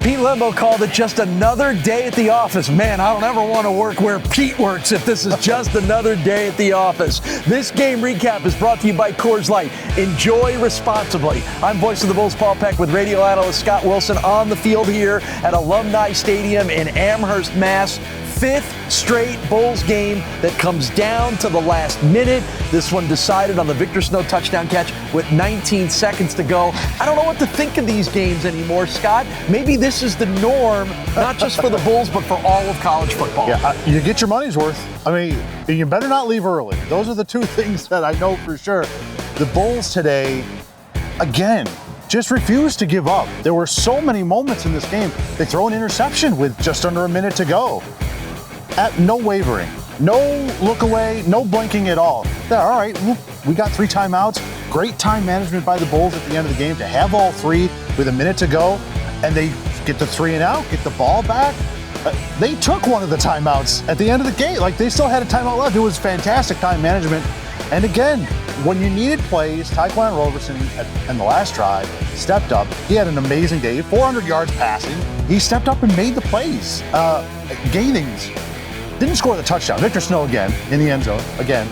Pete Lembo called it just another day at the office. Man, I don't ever want to work where Pete works if this is just another day at the office. This game recap is brought to you by Coors Light. Enjoy responsibly. I'm voice of the Bulls, Paul Peck, with radio analyst Scott Wilson on the field here at Alumni Stadium in Amherst, Mass. Fifth straight Bulls game that comes down to the last minute. This one decided on the Victor Snow touchdown catch with 19 seconds to go. I don't know what to think of these games anymore, Scott. Maybe this is the norm, not just for the Bulls, but for all of college football. Yeah, you get your money's worth. I mean, you better not leave early. Those are the two things that I know for sure. The Bulls today, again, just refused to give up. There were so many moments in this game. They throw an interception with just under a minute to go. At no wavering, no look away, no blinking at all. Yeah, all right, we got 3 timeouts. Great time management by the Bulls at the end of the game to have all 3 with a minute to go, and they get the 3 and out, get the ball back. They took one of the timeouts at the end of the game. Like, they still had a timeout left. It was fantastic time management. And again, when you needed plays, Tyquan Roberson in the last drive stepped up. He had an amazing day, 400 yards passing. He stepped up and made the plays. Gainings didn't score the touchdown. Victor Snow again in the end zone, again.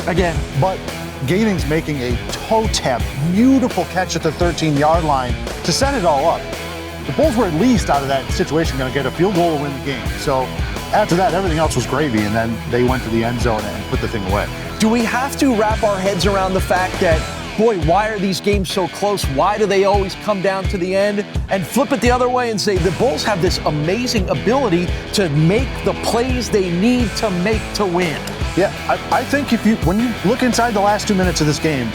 But Gainings making a toe tap, beautiful catch at the 13-yard line to set it all up. The Bulls were at least out of that situation going to get a field goal to win the game. So after that, everything else was gravy, and then they went to the end zone and put the thing away. Do we have to wrap our heads around the fact that, boy, why are these games so close? Why do they always come down to the end? And flip it the other way and say the Bulls have this amazing ability to make the plays they need to make to win. Yeah, I think when you look inside the last 2 minutes of this game,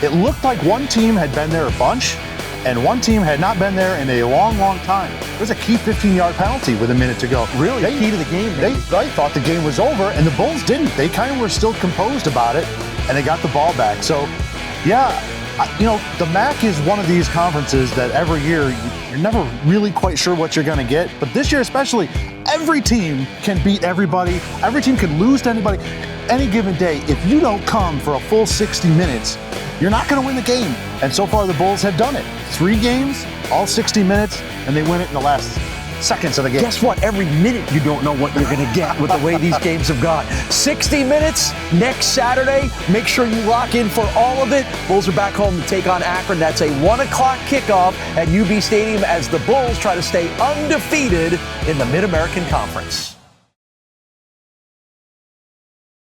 it looked like one team had been there a bunch and one team had not been there in a long, long time. There was a key 15-yard penalty with a minute to go. Really? Key to the game. They thought the game was over, and the Bulls didn't. They kind of were still composed about it, and they got the ball back. So, yeah, the MAC is one of these conferences that every year you're never really quite sure what you're going to get. But this year especially, every team can beat everybody. Every team can lose to anybody. Any given day, if you don't come for a full 60 minutes, you're not going to win the game. And so far, the Bulls have done it. 3 games, all 60 minutes, and they win it in the last seconds of the game. Guess what? Every minute you don't know what you're going to get with the way these games have gone. 60 minutes next Saturday. Make sure you lock in for all of it. Bulls are back home to take on Akron. That's a 1 o'clock kickoff at UB Stadium as the Bulls try to stay undefeated in the Mid-American Conference.